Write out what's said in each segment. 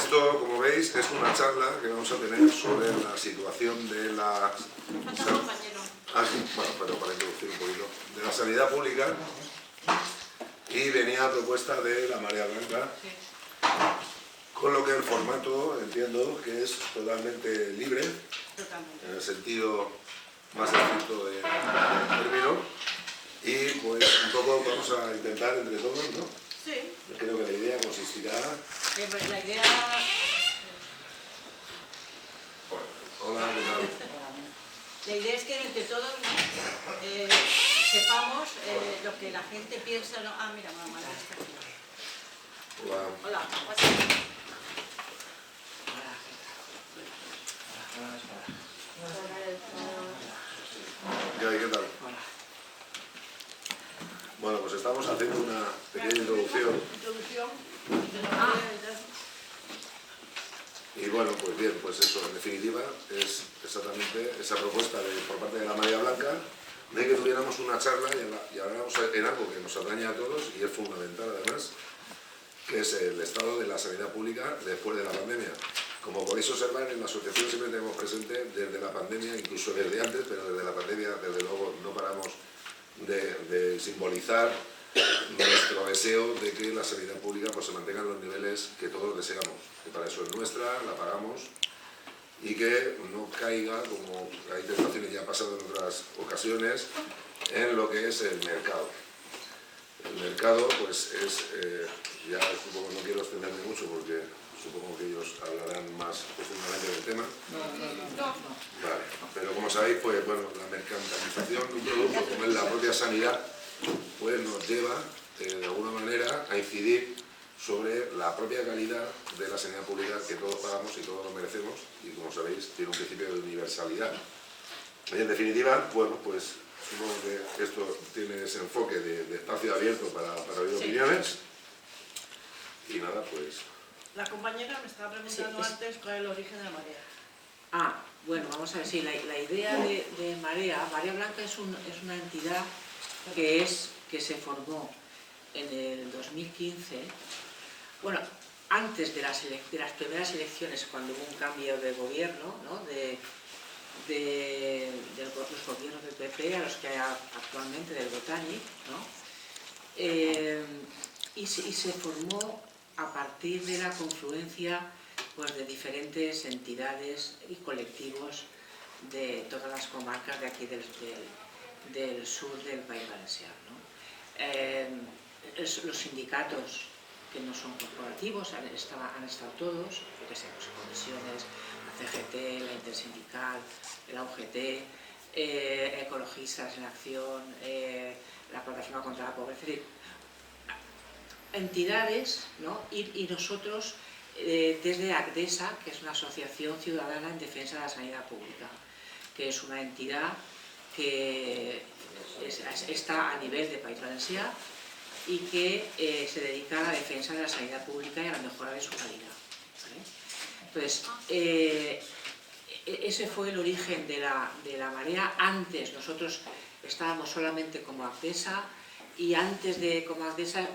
Esto, como veis, es una charla que vamos a tener sobre la situación de la... bueno, pero para introducir un poquito, de la sanidad pública, y venía a propuesta de la Marea Blanca, con lo que el formato entiendo que es totalmente libre, en el sentido más estricto del término, y pues un poco vamos a intentar entre todos, ¿no? Sí. Yo creo que la idea consistirá... La idea... Hola, ¿qué tal? La idea es que entre todos sepamos lo que la gente piensa. ¿No? Ah, mira, mamá, está aquí. Hola. Hola. ¿Qué hay? ¿Qué tal? Bueno, pues estamos haciendo una pequeña introducción. Y bueno, pues bien, pues eso, en definitiva, es exactamente esa propuesta por parte de la Marea Blanca de que tuviéramos una charla y habláramos en algo que nos atañe a todos y es fundamental además, que es el estado de la sanidad pública después de la pandemia. Como podéis observar, en la asociación siempre tenemos presente desde la pandemia, incluso desde antes, pero desde la pandemia, desde luego, no paramos de simbolizar nuestro deseo de que la sanidad pública pues, se mantenga en los niveles que todos deseamos, que para eso es nuestra, la pagamos, y que no caiga, como hay tentaciones ya ha pasado en otras ocasiones, en lo que es el mercado. El mercado pues es, ya supongo, no quiero extenderme mucho porque supongo que ellos hablarán más profundamente del tema. Vale, pero como sabéis, pues bueno, la mercantilización de un producto como es la propia sanidad, pues nos lleva de alguna manera a incidir sobre la propia calidad de la sanidad pública que todos pagamos y todos lo merecemos, y como sabéis tiene un principio de universalidad. Y en definitiva, bueno, pues supongo que esto tiene ese enfoque de espacio abierto para oír opiniones. Y nada, pues... La compañera me estaba preguntando antes cuál es el origen de la marea. Ah, bueno, vamos a ver, sí, la idea de Marea Blanca es una entidad que se formó en el 2015, bueno, antes de las primeras elecciones, cuando hubo un cambio de gobierno, ¿no? de los gobiernos del PP a los que hay actualmente del Botanic, ¿no? Y se formó a partir de la confluencia pues, de diferentes entidades y colectivos de todas las comarcas de aquí del sur del País Valenciano, ¿no? Los sindicatos que no son corporativos han estado todos, yo qué sé, pues, comisiones, la CGT, la Intersindical, la UGT, Ecologistas en Acción, la Plataforma contra la Pobreza, es decir, entidades, ¿no? y nosotros desde ACDESA, que es una asociación ciudadana en defensa de la sanidad pública, que es una entidad que está a nivel de País Valencià y que se dedica a la defensa de la sanidad pública y a la mejora de su calidad, ¿vale? Entonces, ese fue el origen de la marea. Antes nosotros estábamos solamente como ACDESA, y antes de como ACDESA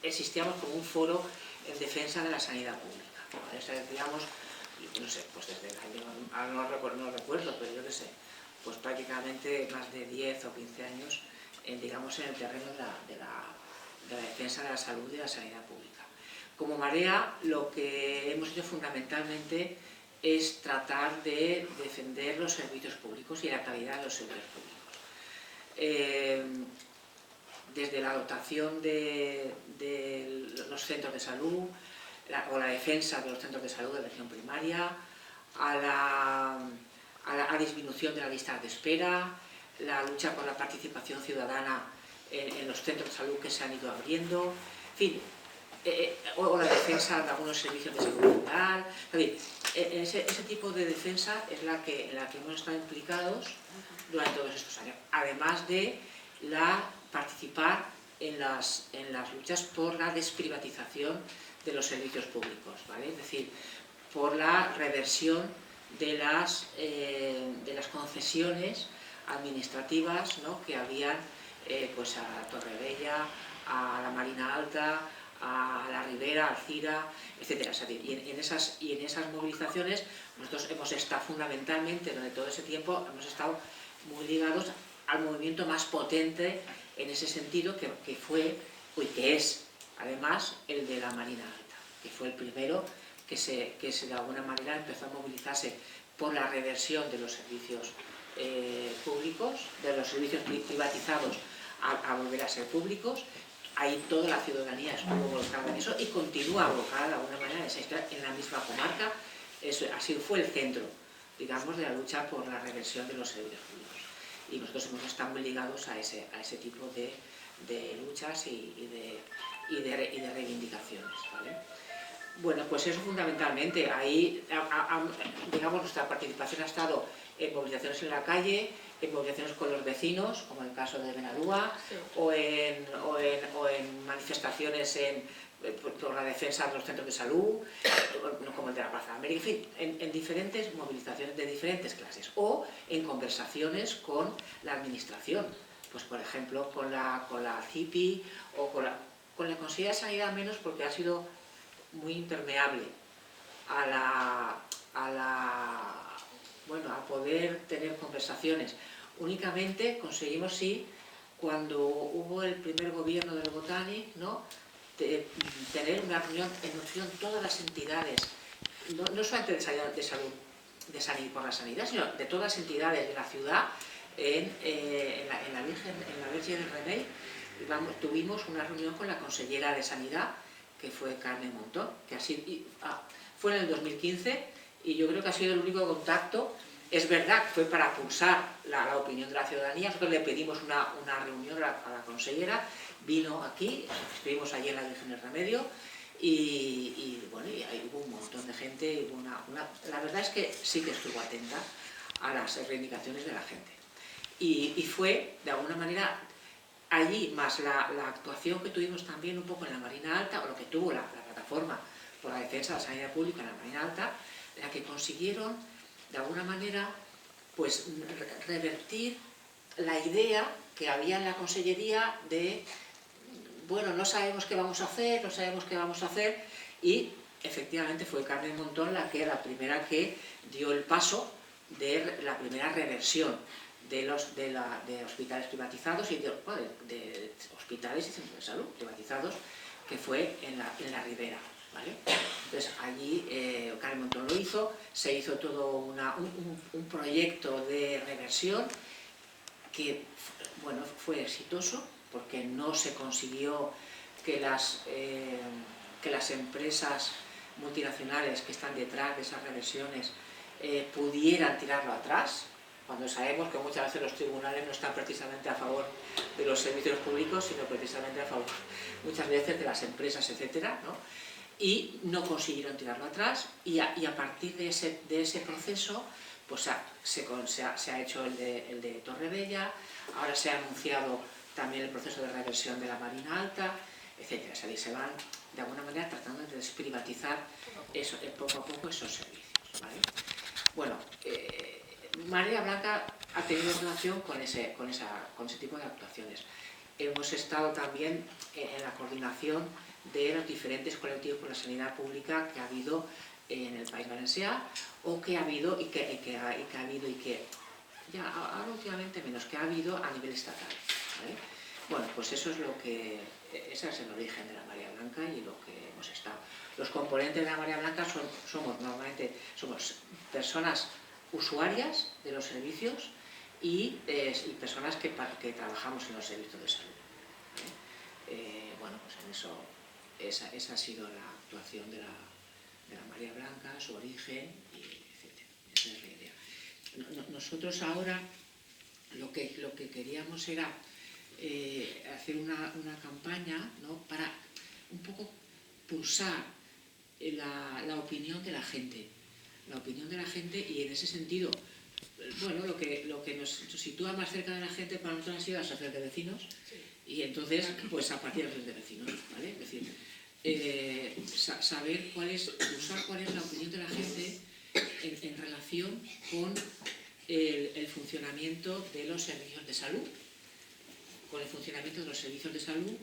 existíamos como un foro en defensa de la sanidad pública, ¿vale? O sea, digamos, no sé, pues desde el año, no recuerdo, pero yo qué sé, pues prácticamente más de 10 o 15 años, digamos, en el terreno de la defensa de la salud y de la sanidad pública. Como Marea, lo que hemos hecho fundamentalmente es tratar de defender los servicios públicos y la calidad de los servicios públicos. Desde la dotación de los centros de salud, o la defensa de los centros de salud de atención primaria, a la disminución de las listas de espera, la lucha por la participación ciudadana en los centros de salud que se han ido abriendo, en fin, o la defensa de algunos servicios de salud mental. Ese tipo de defensa es en la que hemos estado implicados durante todos estos años, además de participar en las luchas por la desprivatización de los servicios públicos, ¿vale? Es decir, por la reversión de las concesiones administrativas, ¿no? que habían pues a Torrevella, a la Marina Alta, a la Ribera, Alcira, etc. O sea, y en esas movilizaciones nosotros hemos estado fundamentalmente, durante todo ese tiempo, hemos estado muy ligados al movimiento más potente en ese sentido, que es además el de la Marina Alta, que fue el primero que de alguna manera empezó a movilizarse por la reversión de los servicios públicos, de los servicios privatizados a volver a ser públicos. Ahí toda la ciudadanía estuvo volcada en eso y continúa volcada de alguna manera en la misma comarca. Eso fue el centro, digamos, de la lucha por la reversión de los servicios públicos. Y nosotros hemos estado muy ligados a ese tipo de luchas y de reivindicaciones, ¿vale? Bueno, pues eso fundamentalmente. Ahí, digamos, nuestra participación ha estado en movilizaciones en la calle, en movilizaciones con los vecinos, como en el caso de Benalúa, sí, o en manifestaciones por la defensa de los centros de salud, como el de la Plaza de América, en fin, en diferentes movilizaciones de diferentes clases, o en conversaciones con la administración, pues por ejemplo con la CIPI o con la Consejería de Sanidad menos, porque ha sido muy impermeable a poder tener conversaciones. Únicamente conseguimos, sí, cuando hubo el primer gobierno del Botanic, ¿no?, tener una reunión todas las entidades, no solamente de salud por la sanidad, sino de todas las entidades de la ciudad, en la Virgen del Remei. Tuvimos una reunión con la consellera de Sanidad, que fue Carmen Montón, que fue en el 2015, y yo creo que ha sido el único contacto. Es verdad que fue para pulsar la opinión de la ciudadanía. Nosotros le pedimos una reunión a la consellera, vino aquí, estuvimos allí en la Virgen del Remedio, y bueno, y ahí hubo un montón de gente. La verdad es que sí que estuvo atenta a las reivindicaciones de la gente. Y fue, de alguna manera, allí, más la actuación que tuvimos también un poco en la Marina Alta, o lo que tuvo la plataforma por la defensa de la sanidad pública en la Marina Alta, la que consiguieron, de alguna manera, pues revertir la idea que había en la consellería de, bueno, no sabemos qué vamos a hacer, y efectivamente fue Carmen Montón la primera que dio el paso de la primera reversión de hospitales privatizados y de hospitales y centros de salud privatizados, que fue en la Ribera, ¿vale? Entonces allí Carmen Montón lo hizo, se hizo todo un proyecto de reversión que, bueno, fue exitoso, porque no se consiguió que las empresas multinacionales que están detrás de esas reversiones pudieran tirarlo atrás, cuando sabemos que muchas veces los tribunales no están precisamente a favor de los servicios públicos, sino precisamente a favor muchas veces de las empresas, etcétera, ¿no? Y no consiguieron tirarlo atrás, y a partir de ese proceso pues se ha hecho el de Torrebella. Ahora se ha anunciado también el proceso de reversión de la Marina Alta, etcétera. O sea, se van de alguna manera tratando de desprivatizar poco a poco esos servicios, ¿vale? Bueno, Marea Blanca ha tenido relación con ese tipo de actuaciones. Hemos estado también en la coordinación de los diferentes colectivos por la sanidad pública que ha habido en el País Valencià, o que ha habido y que ya ahora últimamente menos, que ha habido a nivel estatal, ¿vale? Bueno, pues ese es el origen de la Marea Blanca y lo que hemos estado. Los componentes de la Marea Blanca normalmente somos personas usuarias de los servicios y personas que trabajamos en los servicios de salud, ¿vale? Bueno, pues en eso esa ha sido la actuación de la Marea Blanca, su origen, etc. Esa es la idea. Nosotros ahora lo que queríamos era hacer una campaña, ¿no?, para un poco pulsar la opinión de la gente. Y en ese sentido, bueno, lo que nos sitúa más cerca de la gente para nosotros ha sido la asociación de vecinos, y entonces, pues a partir de vecinos, ¿vale? Es decir, saber pulsar cuál es la opinión de la gente en relación con el funcionamiento de los servicios de salud,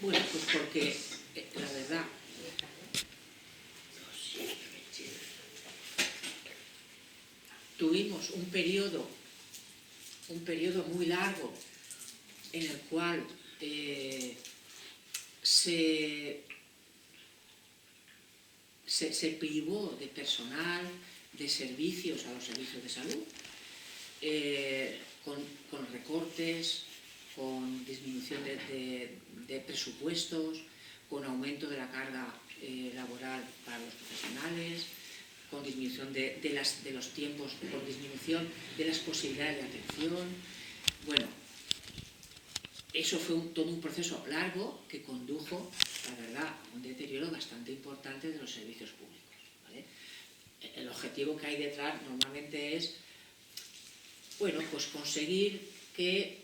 Bueno, pues porque la verdad, tuvimos un periodo muy largo en el cual se privó de personal, de servicios a los servicios de salud, con recortes, con disminución de presupuestos, con aumento de la carga laboral para los profesionales, con disminución de los tiempos, con disminución de las posibilidades de atención. Bueno, eso fue todo un proceso largo que condujo, la verdad, a un deterioro bastante importante de los servicios públicos, ¿vale? El objetivo que hay detrás normalmente es, bueno, pues conseguir que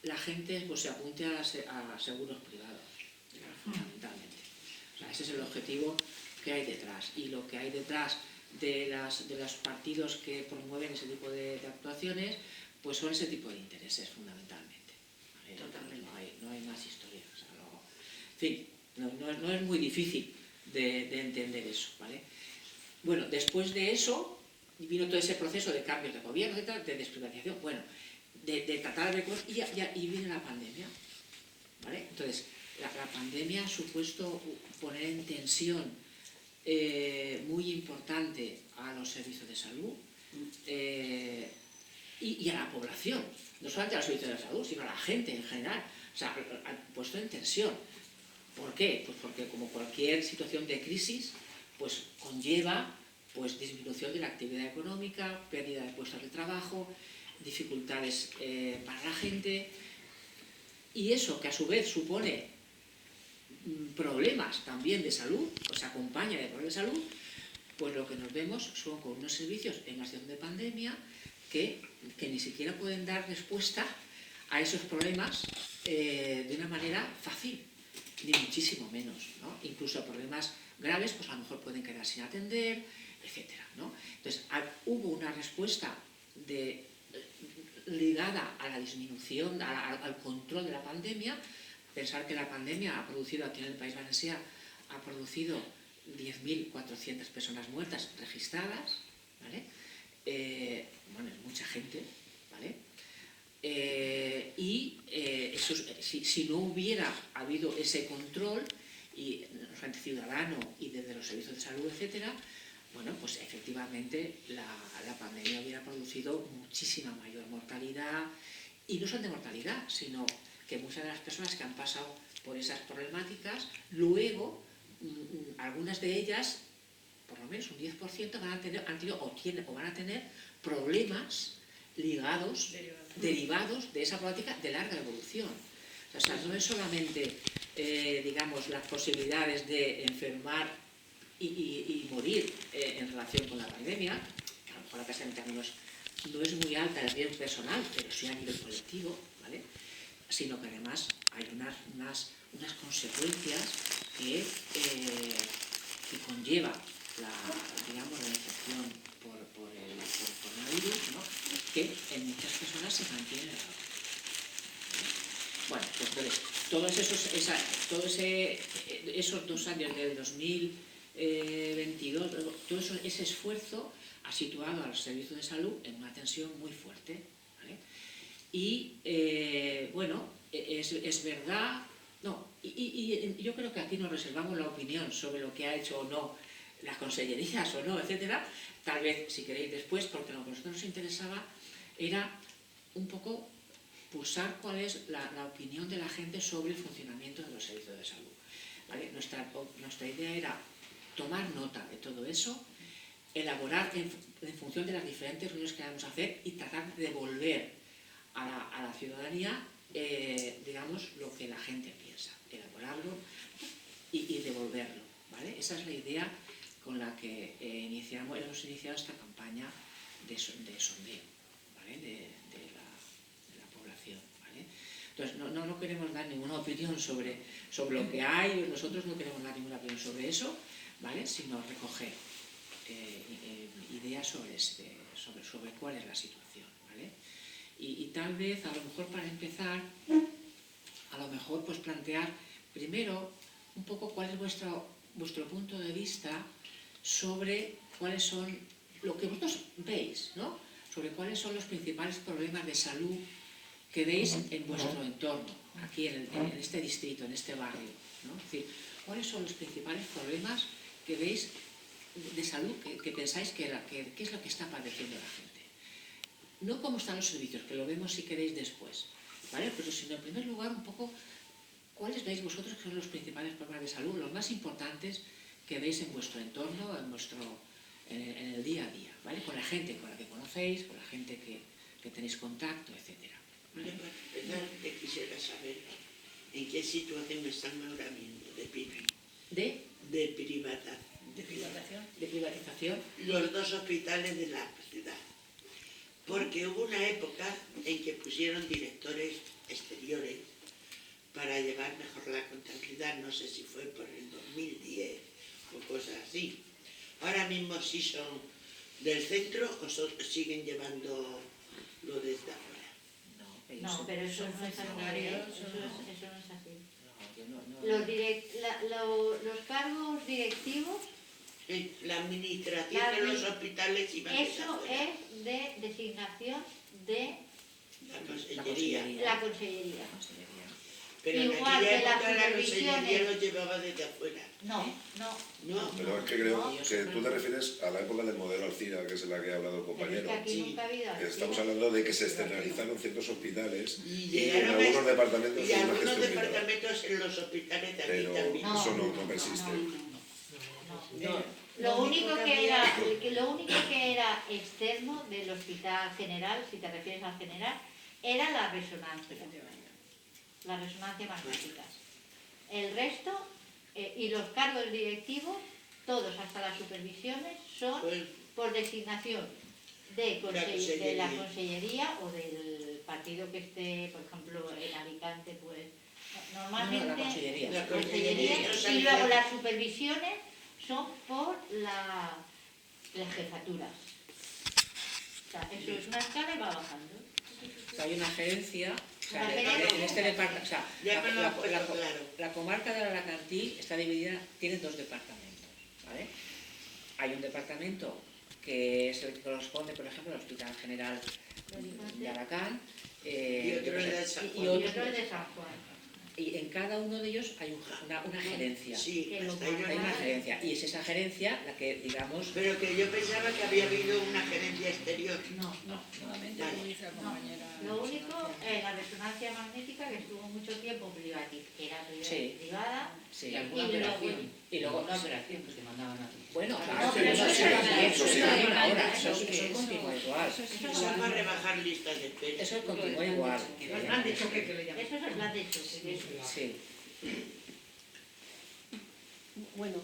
la gente pues, se apunte a seguros privados, fundamentalmente. O sea, ese es el objetivo que hay detrás. Y lo que hay detrás de los partidos que promueven ese tipo de actuaciones, pues son ese tipo de intereses, fundamentalmente. Totalmente. No hay más historia. O sea, en fin, no es muy difícil de entender eso, ¿vale? Bueno, después de eso, vino todo ese proceso de cambios de gobierno, de desprivatización, bueno, de tratar de cosas, y viene la pandemia, ¿vale? Entonces, la pandemia ha supuesto poner en tensión muy importante a los servicios de salud y a la población, no solamente a los servicios de salud, sino a la gente en general. O sea, ha puesto en tensión. ¿Por qué? Pues porque como cualquier situación de crisis, pues conlleva pues, disminución de la actividad económica, pérdida de puestos de trabajo, dificultades para la gente, y eso que a su vez supone problemas también de salud, o se acompaña de problemas de salud, pues lo que nos vemos son con unos servicios en la situación de pandemia que ni siquiera pueden dar respuesta a esos problemas de una manera fácil, ni muchísimo menos, ¿no? Incluso problemas graves, pues a lo mejor pueden quedar sin atender, etcétera, ¿no? Entonces, hubo una respuesta ligada a la disminución, al control de la pandemia. Pensar que la pandemia ha producido, aquí en el País Valencià, ha producido 10.400 personas muertas registradas, ¿vale? Bueno, es mucha gente, ¿vale? Eso, si no hubiera habido ese control, y frente ciudadano y desde los servicios de salud, etcétera, bueno, pues efectivamente la pandemia hubiera producido muchísima mayor mortalidad, y no solo de mortalidad, sino que muchas de las personas que han pasado por esas problemáticas, luego, algunas de ellas, por lo menos un 10%, han tenido o van a tener problemas ligados, derivados de esa problemática de larga evolución. O sea, no es solamente, digamos, las posibilidades de enfermar y morir en relación con la pandemia, que a lo mejor la tasa sanitaria no es muy alta el riesgo personal, pero sí a nivel colectivo, ¿vale? Sino que además hay unas consecuencias que conlleva digamos, la infección por el coronavirus, ¿no? Que en muchas personas se mantienen en la. Bueno, pues entonces, todos esos 2 años del 2022, todo ese esfuerzo ha situado a los servicios de salud en una tensión muy fuerte, ¿vale? Y, bueno, es verdad, no, y yo creo que aquí nos reservamos la opinión sobre lo que ha hecho o no las consellerías o no, etcétera, tal vez, si queréis, después, porque lo que a nosotros nos interesaba era un poco pulsar cuál es la opinión de la gente sobre el funcionamiento de los servicios de salud, ¿vale? Nuestra idea era tomar nota de todo eso, elaborar en función de las diferentes reuniones que vamos a hacer y tratar de devolver a la ciudadanía, digamos, lo que la gente piensa, elaborarlo y devolverlo, ¿vale? Esa es la idea con la que hemos iniciado esta campaña de sondeo, ¿vale? de la población, ¿vale? Entonces, no queremos dar ninguna opinión sobre lo que hay, nosotros no queremos dar ninguna opinión sobre eso, ¿vale? Sino recoger ideas sobre cuál es la situación, ¿vale? Y tal vez, a lo mejor para empezar, a lo mejor pues plantear primero, un poco cuál es vuestro punto de vista sobre cuáles son, lo que vosotros veis, ¿no? Sobre cuáles son los principales problemas de salud que veis en vuestro entorno, aquí en este distrito, en este barrio, ¿no? Es decir, cuáles son los principales problemas que veis de salud que pensáis que es lo que está padeciendo la gente. No cómo están los servicios, que lo vemos si queréis después, ¿vale? Pero sino en primer lugar un poco cuáles veis vosotros que son los principales problemas de salud, los más importantes que veis en vuestro entorno, en el día a día, ¿vale? Con la gente con la que conocéis, con la gente que tenéis contacto, etcétera. Bueno, para empezar, te quisiera saber en qué situación están ahora mismo de privatización. De privatización. Los dos hospitales de la ciudad. Porque hubo una época en que pusieron directores exteriores para llevar mejor la contabilidad, no sé si fue por el 2010 o cosas así. Ahora mismo sí son del centro o siguen llevando lo desde afuera. No, pero eso no es así. Eso no es así. Los cargos directivos, La administración de los hospitales iban desde eso afuera. es de designación de La consellería. la consellería. Pero en Igual aquella que las época la consellería supervisiones. lo llevaba desde afuera. No. Pero es que creo que tú te refieres a la época del modelo Alcira, que es la que ha hablado el Pero es compañero. que aquí nunca ha habido así. Estamos hablando de que se externalizaron ciertos hospitales Y y en llegaron algunos departamentos y hay una algunos gestión privada. departamentos en los hospitales de aquí Pero también. eso no persiste. Lo único que era externo del hospital general, si te refieres al general, era la resonancia magnética. El resto, y los cargos directivos, todos hasta las supervisiones, son Pues, por designación de la consellería o del partido que esté, por ejemplo, en Alicante, pues normalmente la consellería. La consellería, y luego las supervisiones son por las jefaturas. O sea, eso es una escala y va bajando. O sea, hay una gerencia, o sea, Una gerencia. en este departamento, o sea, Ya me lo has puesto claro. la comarca de Alacantí está dividida, tiene dos departamentos, ¿vale? Hay un departamento que es el que corresponde, por ejemplo, al Hospital General de Alacant, Y otro es de San y Juan. Y otro- otro es de San Juan. y en cada uno de ellos hay una gerencia. Sí, Que lo hasta ahí no Hay una hay. gerencia, y es esa gerencia la que, digamos, Pero que yo pensaba que había habido una gerencia exterior. No. Nuevamente, como dice la compañera. Lo único, la resonancia magnética, que estuvo mucho tiempo privada, Sí. privada, sí. y luego Y luego, una operación que te mandaban a ti. bueno, No, claro, pero eso eso sí, sí, eso sí, sí. ahora, eso continúa igual. Eso es para rebajar listas de espera. Eso continúa igual. El plan de choque que le llaman. eso es el plan de choque. Sí. Bueno,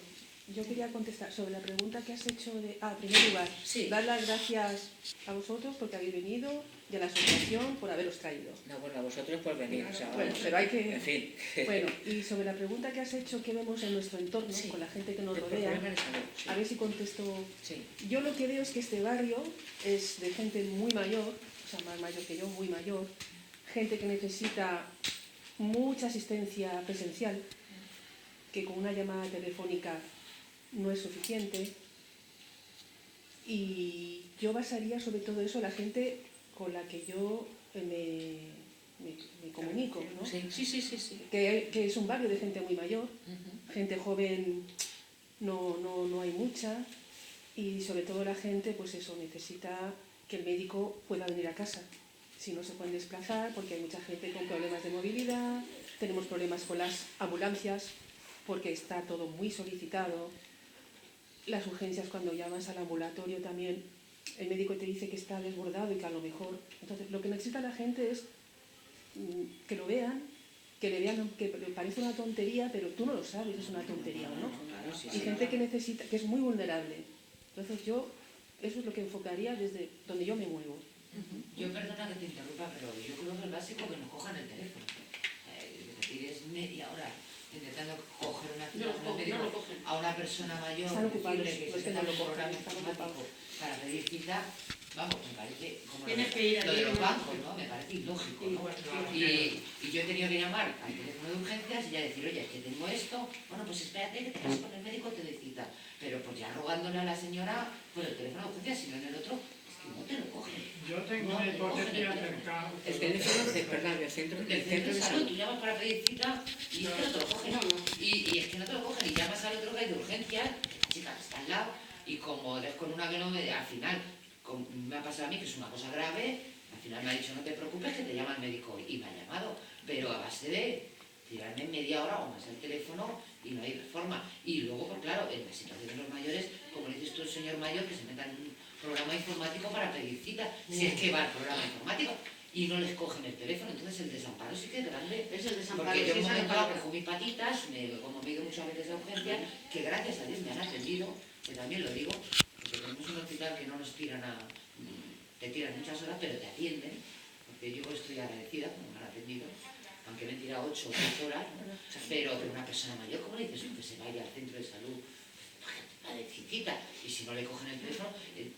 yo quería contestar sobre la pregunta que has hecho de... en primer lugar, Sí. dar las gracias a vosotros porque habéis venido y a la asociación por haberos traído. No, bueno, a vosotros por venir, o sea, Bueno, vamos, pero hay que... en fin. Bueno, y sobre la pregunta que has hecho, ¿qué vemos en nuestro entorno, Sí. con la gente que nos De rodea? problemas de salud, sí. A ver si contesto... Sí. Yo lo que veo es que este barrio es de gente muy mayor, o sea, más mayor que yo, muy mayor, gente que necesita mucha asistencia presencial, que con una llamada telefónica no es suficiente. Y yo basaría sobre todo eso la gente con la que yo me comunico, ¿no? Sí. Que es un barrio de gente muy mayor, Ujú. gente joven no hay mucha, y sobre todo la gente, pues eso, necesita que el médico pueda venir a casa. Si no se pueden desplazar, porque hay mucha gente con problemas de movilidad, tenemos problemas con las ambulancias, porque está todo muy solicitado. Las urgencias, cuando llamas al ambulatorio también, el médico te dice que está desbordado y que a lo mejor... Entonces, lo que necesita la gente es que lo vean, que le vean, que le parece una tontería, pero tú no lo sabes, es una tontería o no. Claro, sí, Y sí. gente que necesita, que es muy vulnerable. Entonces yo, eso es lo que enfocaría desde donde yo me muevo. Yo perdona que te interrumpa, pero yo creo que es básico que nos cojan el teléfono. Es decir, es media hora intentando coger una cita con el médico a una persona mayor, Están ocupados, decirle que los se que no tenga lo un cogen, programa están informático ocupados. para pedir cita, Vamos, me parece como Tienes que ir lo de allí, los ¿no? bancos, ¿no? Me parece ilógico, ¿no? Y yo he tenido que llamar al teléfono de urgencias y ya decir, oye, que tengo esto, bueno, pues espérate que te vas con el médico, te doy cita. Pero pues ya rogándole a la señora por el teléfono de urgencias, si no en el otro, es que no te lo cogen. Yo tengo No, una te cogen hipoteca el teléfono. cercana. El teléfono del centro de salud. Tú llamas para pedir cita y es que no te lo cogen. Y es que no te lo cogen y llamas al otro que hay de urgencias, que la chica está al lado, y como eres con una que no me... Al final, como me ha pasado a mí, que es una cosa grave, al final me ha dicho, no te preocupes, que te llama el médico hoy. Y me ha llamado, pero a base de tirarme media hora o más el teléfono y no hay forma. Y luego, pues claro, en la situación de los mayores, como le dices tú, el señor mayor, que se meta en un programa informático para pedir cita, si es que va al programa informático y no les cogen el teléfono, entonces el desamparo sí que es grande. Es el desamparo. Porque yo en sí, un esa momento no cojo mis patitas, como me he ido muchas veces a urgencia, que gracias a Dios me han atendido, que también lo digo, porque tenemos un hospital que no nos tiran te tiran muchas horas, pero te atienden, porque yo estoy agradecida, como me han atendido, aunque me han tirado 8 o 10 horas, ¿no? Pero una persona mayor, ¿cómo le dices? Que se vaya al centro de salud a cita, y si no le cogen el teléfono,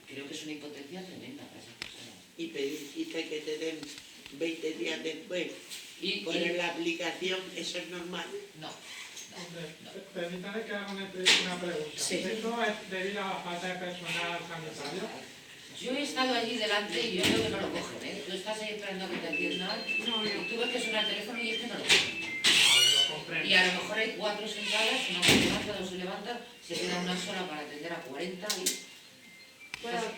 creo que es una impotencia tremenda para esa persona. Y pedir cita que te den 20 días después. Y Poner la aplicación, ¿eso es normal? no. Permítame que haga una pregunta. Sí. ¿Esto es debido a la falta de personal sanitario? Yo he estado allí delante y yo veo que no lo cogen, ¿eh? Tú estás ahí esperando a que te atiendan y tú ves que suena el teléfono y es que no lo cogen. Lo comprendo. Y a lo mejor hay 4 sentadas, una se levanta, 2 se levantan, se queda una sola para atender a 40 y...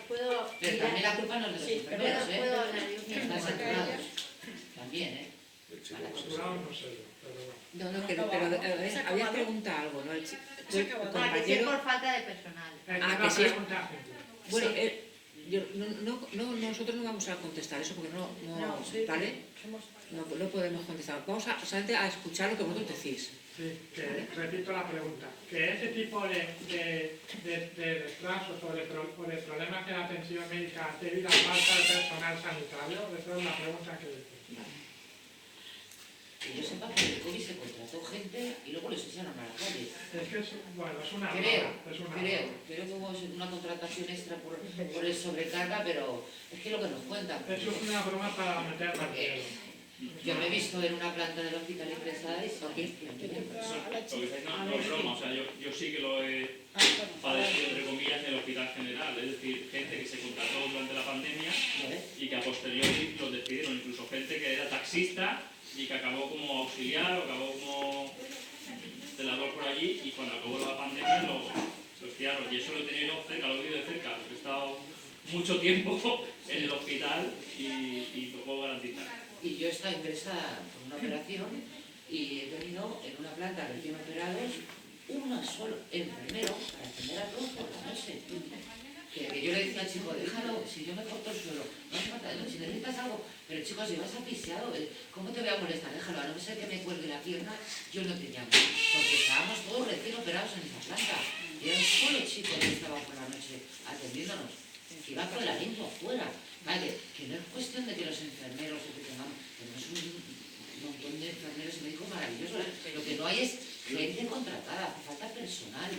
Puedo Pero también la culpa no es de los enfermeros, ¿eh? puedo hablar yo. Que están saturados. También, ¿eh? Saturado no sé yo, pero bueno. No, pero había preguntado algo, ¿no? El acabado. Ah, que sí es compañero... por falta de personal. que sí. Pregunta, gente. Bueno, nosotros no vamos a contestar eso porque ¿vale? No podemos contestar. Vamos solamente a escuchar lo que vosotros decís. Sí, que repito la pregunta. Que ese tipo de retrasos o de problemas en la atención médica debido a falta de personal sanitario, esa es la pregunta que hice. Que yo sepa que el COVID se contrató gente y luego les echaron a la calle. Es que es una Creo que hubo una contratación extra por el sobrecarga, pero es que lo que nos cuentan. Eso es una broma para meter al cielo. Yo me he visto en una planta del hospital ingresada y no es broma, o sea, yo sí que lo he padecido, entre comillas, en el hospital general, es decir, gente que se contrató durante la pandemia y que a posteriori los despidieron, incluso gente que era taxista y que acabó como auxiliar o acabó como celador por allí, y cuando acabó la pandemia los tiraron. Y eso lo he tenido yo cerca, lo he vivido de cerca, porque he estado mucho tiempo en el hospital y lo puedo garantizar. Y yo he estado ingresada por una operación y he tenido en una planta recién operados un solo enfermero para atender a todos por la noche. Que yo le decía al chico, déjalo, si yo me corto el suelo, no hace falta, si necesitas algo, pero chicos, si vas asfixiado, ¿cómo te voy a molestar? Déjalo, a no ser que me cuelgue la pierna, yo no te llamo. Porque estábamos todos recién operados en esa planta. Y era un solo chico que estaba por la noche atendiéndonos, que iba con la lengua afuera. Vale, que no es cuestión de que los enfermeros o que tenemos un montón de enfermeros y médicos maravillosos. Lo que no hay es gente contratada, hace falta personal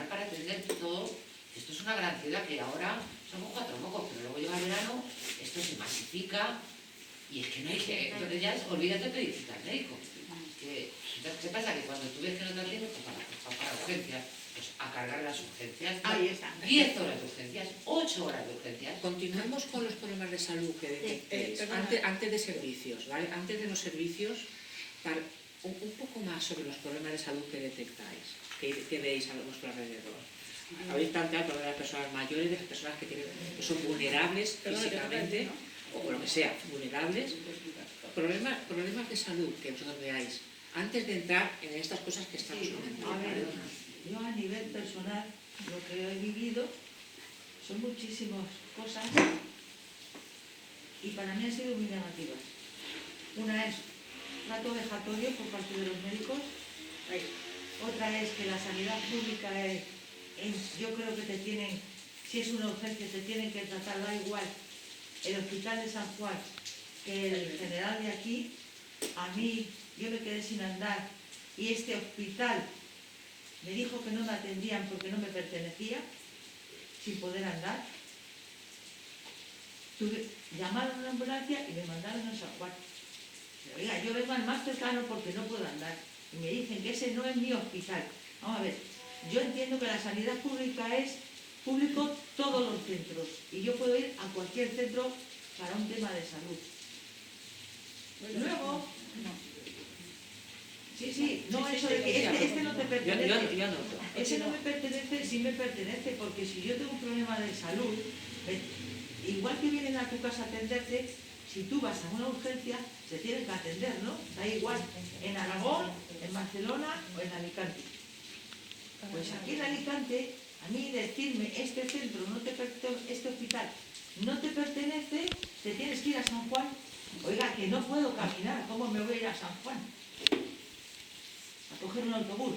para atender todo. Esto es una gran ciudad que ahora somos 4 mocos, pero luego llega el verano, esto se masifica y es que no hay que... Entonces ya olvídate de pedir cita al médico. Entonces, ¿qué pasa? Que cuando tú ves que no te atienden, pues para urgencias, pues a cargar las urgencias. Ahí está. 10 horas de urgencias, 8 horas de urgencias. Continuemos con los problemas de salud que detectéis, antes de servicios, ¿vale? Antes de los servicios, un poco más sobre los problemas de salud que detectáis, que veis a vuestro alrededor. Habéis planteado el problema de las personas mayores, de las personas que son vulnerables físicamente, o lo que sea, vulnerables. Problemas de salud que vosotros veáis, antes de entrar en estas cosas que estamos comentando. A ver, yo a nivel personal, lo que he vivido son muchísimas cosas y para mí han sido muy negativas. Una es trato vejatorio por parte de los médicos, otra es que la sanidad pública yo creo que te tienen, si es una urgencia, te tienen que tratar, da igual el hospital de San Juan que el general de aquí. A mí, yo me quedé sin andar y este hospital me dijo que no me atendían porque no me pertenecía, sin poder andar. Llamaron a una ambulancia y me mandaron a San Juan. Oiga, yo vengo al más cercano porque no puedo andar. Y me dicen que ese no es mi hospital. Vamos a ver, yo entiendo que la sanidad pública es público todos los centros. Y yo puedo ir a cualquier centro para un tema de salud. Luego, sí, no, eso de que este no te pertenece. Yo anoto. Ese no me pertenece, sí me pertenece, porque si yo tengo un problema de salud, igual que vienen a tu casa a atenderte, si tú vas a una urgencia, se tienen que atender, ¿no? Da igual, en Aragón, en Barcelona o en Alicante. Pues aquí en Alicante, a mí decirme, este centro no te pertenece, este hospital no te pertenece, te tienes que ir a San Juan. Oiga, que no puedo caminar, ¿cómo me voy a ir a San Juan? A coger un autobús.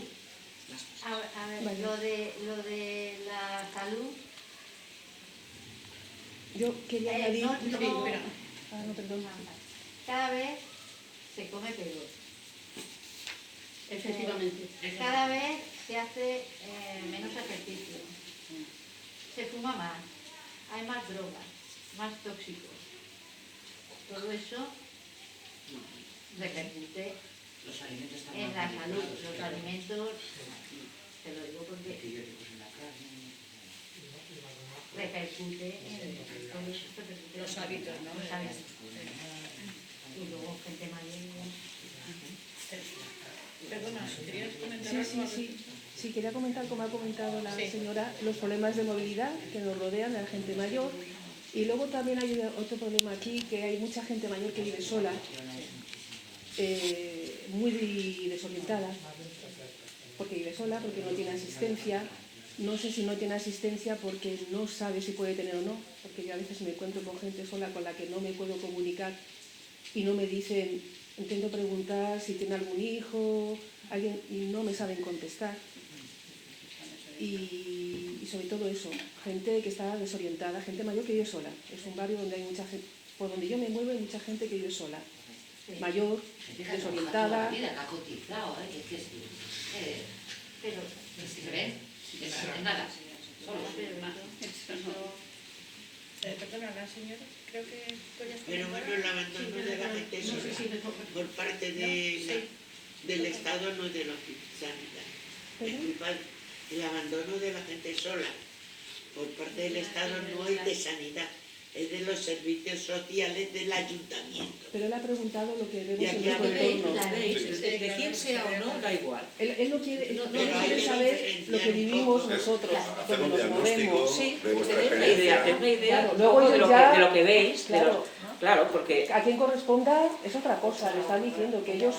A ver, lo de la salud. Yo quería añadir... Perdón. Cada vez se come peor. Efectivamente. Cada vez se hace menos ejercicio. Se fuma más. Hay más drogas, más tóxicos. Todo eso repercute Los alimentos están en la salud. Los alimentos, te lo digo porque repercute en todo eso, repercute Los hábitos, ¿no? Los hábitos. Y luego gente mayor. Perdona, ¿querías comentar algo? Sí, quería comentar, como ha comentado la señora, los problemas de movilidad que nos rodean a la gente mayor. Y luego también hay otro problema aquí, que hay mucha gente mayor que vive sola, muy desorientada, porque vive sola, porque no tiene asistencia. No sé si no tiene asistencia porque no sabe si puede tener o no, porque yo a veces me encuentro con gente sola con la que no me puedo comunicar y no me dicen, intento preguntar si tiene algún hijo, alguien, y no me saben contestar. Y sobre todo eso, gente que está desorientada, gente mayor que vive sola. Es un barrio donde hay mucha gente, por donde yo me muevo hay mucha gente que vive sola, mayor, desorientada. Pero ¿se ven? Nada, solo. Perdona, la señora, creo que tú ya has Pero bueno, el abandono de la gente sola por parte del Estado, no de los sanitarios. El abandono de la gente sola por parte del Estado no es de sanidad, es de los servicios sociales del ayuntamiento. Pero él ha preguntado lo que vemos Y en aquí nuestro entorno. De quién sea o no, da igual. Él no quiere, no Pero hay quiere que saber diferenciar lo que un vivimos poco. nosotros, Hacer donde un nos diagnóstico movemos. Sí, de vuestra tener una idea, Claro, un luego poco ellos de ya- lo que veis, Claro. Claro, porque A quien corresponda es otra cosa, le están diciendo que ellos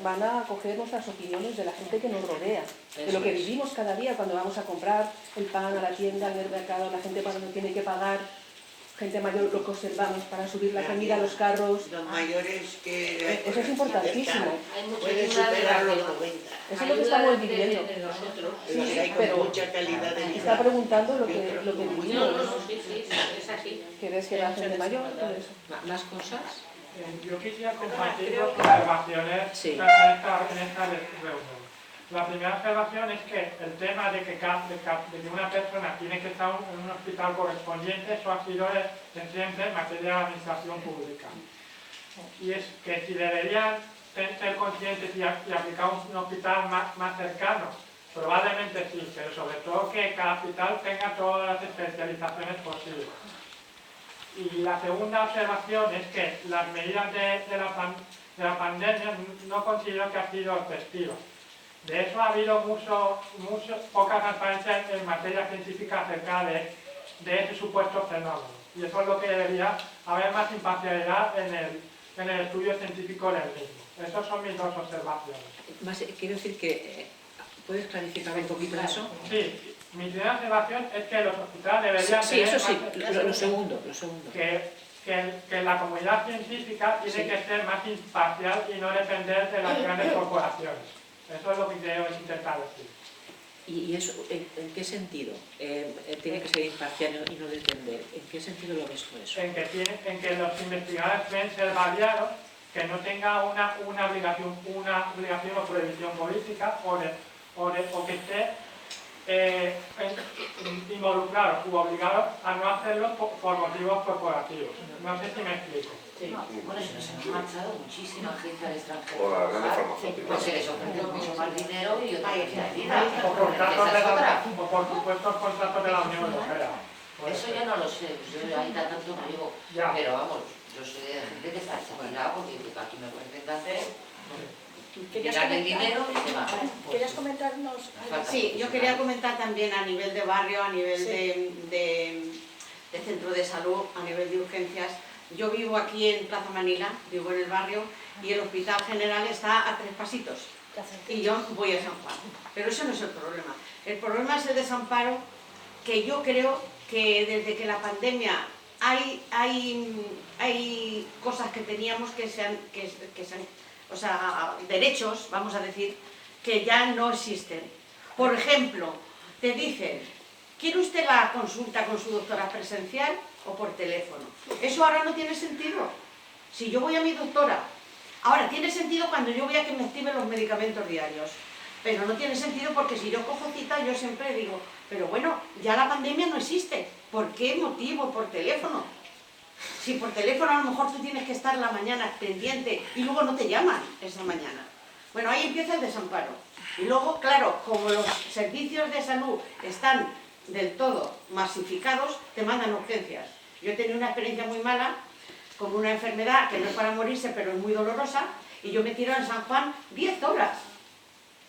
van a coger nuestras opiniones de la gente que nos rodea, de lo que vivimos cada día cuando vamos a comprar el pan a la tienda, al mercado, la gente cuando tiene que pagar, gente mayor lo que observamos para subir la comida a los carros. Los mayores que... Eso es importantísimo. Pueden superar los 90. Eso es lo que estamos viviendo. Los hay con pero mucha calidad de vida. está preguntando lo que vivimos, sí, es así. que ves que la gente mayor, todo eso. más cosas. Yo quisiera compartir dos observaciones Sí. en esta reunión. La primera observación es que el tema de que una persona tiene que estar en un hospital correspondiente, eso ha sido siempre en materia de administración pública. Y es que si deberían ser conscientes y aplicar un hospital más cercano, probablemente sí, pero sobre todo que cada hospital tenga todas las especializaciones posibles. Y la segunda observación es que las medidas de la pandemia no considero que han sido efectivas. De eso ha habido poca transparencia en materia científica acerca de ese supuesto fenómeno. Y eso es lo que debería haber más imparcialidad en el estudio científico del mismo. Esas son mis dos observaciones. Quiero decir que, ¿puedes clarificar un poquito eso? Sí, mi primera observación es que los hospitales deberían Sí, tener eso sí, más- lo segundo. que la comunidad científica tiene que ser más imparcial y no depender de las grandes corporaciones. Eso es lo que creo es intentar decir. ¿Y eso en qué sentido? Tiene que ser imparcial y no depender. ¿En qué sentido lo ves tú eso? En que los investigadores pueden ser variados, que no tenga una obligación o prohibición política o que esté involucrados u obligados a no hacerlo por motivos corporativos. No sé si me explico. Sí. Bueno, se nos han marchado muchísima gente al extranjero. O las grandes farmacéuticas. Porque les ofrecen mucho más dinero y otra calidad de vida. O contratos Esa es otra. o por supuesto contratos de la Unión Europea. Eso yo no lo sé, yo ahí tanto no llevo. Ya. Pero vamos, yo sé de gente que está exagerada porque aquí me pueden hacer. Mirar el dinero y se va. ¿Querías comentarnos? Sí, yo quería comentar también a nivel de barrio, a nivel de centro de salud, a nivel de urgencias. Yo vivo aquí en Plaza Manila, vivo en el barrio, y el Hospital General está a 3 pasitos. Y yo voy a San Juan. Pero eso no es el problema. El problema es el desamparo, que yo creo que desde que la pandemia hay cosas que teníamos que se han, o sea, derechos, vamos a decir, que ya no existen. Por ejemplo, te dicen, ¿quiere usted la consulta con su doctora presencial o por teléfono? Eso ahora no tiene sentido. Si yo voy a mi doctora, ahora tiene sentido cuando yo voy a que me activen los medicamentos diarios, pero no tiene sentido porque si yo cojo cita, yo siempre digo, pero bueno, ya la pandemia no existe. ¿Por qué motivo? Por teléfono. Si por teléfono a lo mejor tú tienes que estar la mañana pendiente y luego no te llaman esa mañana. Bueno, ahí empieza el desamparo. Y luego, claro, como los servicios de salud están del todo masificados, te mandan urgencias. Yo he tenido una experiencia muy mala con una enfermedad que no es para morirse, pero es muy dolorosa, y yo me tiro en San Juan 10 horas.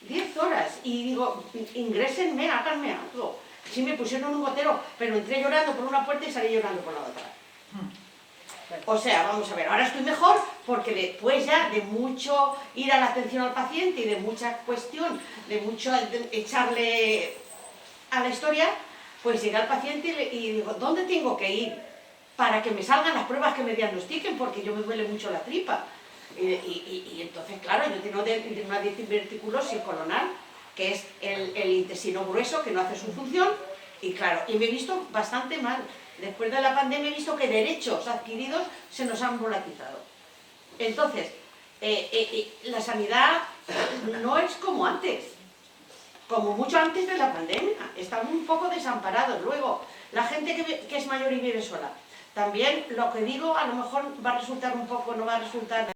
10 horas. Y digo, ingrésenme, háganme algo. Sí me pusieron un gotero, pero entré llorando por una puerta y salí llorando por la otra. O sea, vamos a ver, ahora estoy mejor porque después ya de mucho ir a la atención al paciente y de mucha cuestión, de mucho echarle a la historia, pues llega al paciente y digo, ¿dónde tengo que ir? Para que me salgan las pruebas que me diagnostiquen, porque yo me duele mucho la tripa. Y entonces, claro, yo tengo una diverticulosis colonal, que es el intestino grueso, que no hace su función, y claro, y me he visto bastante mal. Después de la pandemia he visto que derechos adquiridos se nos han volatizado. Entonces, la sanidad no es como antes, como mucho antes de la pandemia. Estamos un poco desamparados. Luego, la gente que es mayor y vive sola. También lo que digo a lo mejor va a resultar un poco, no va a resultar...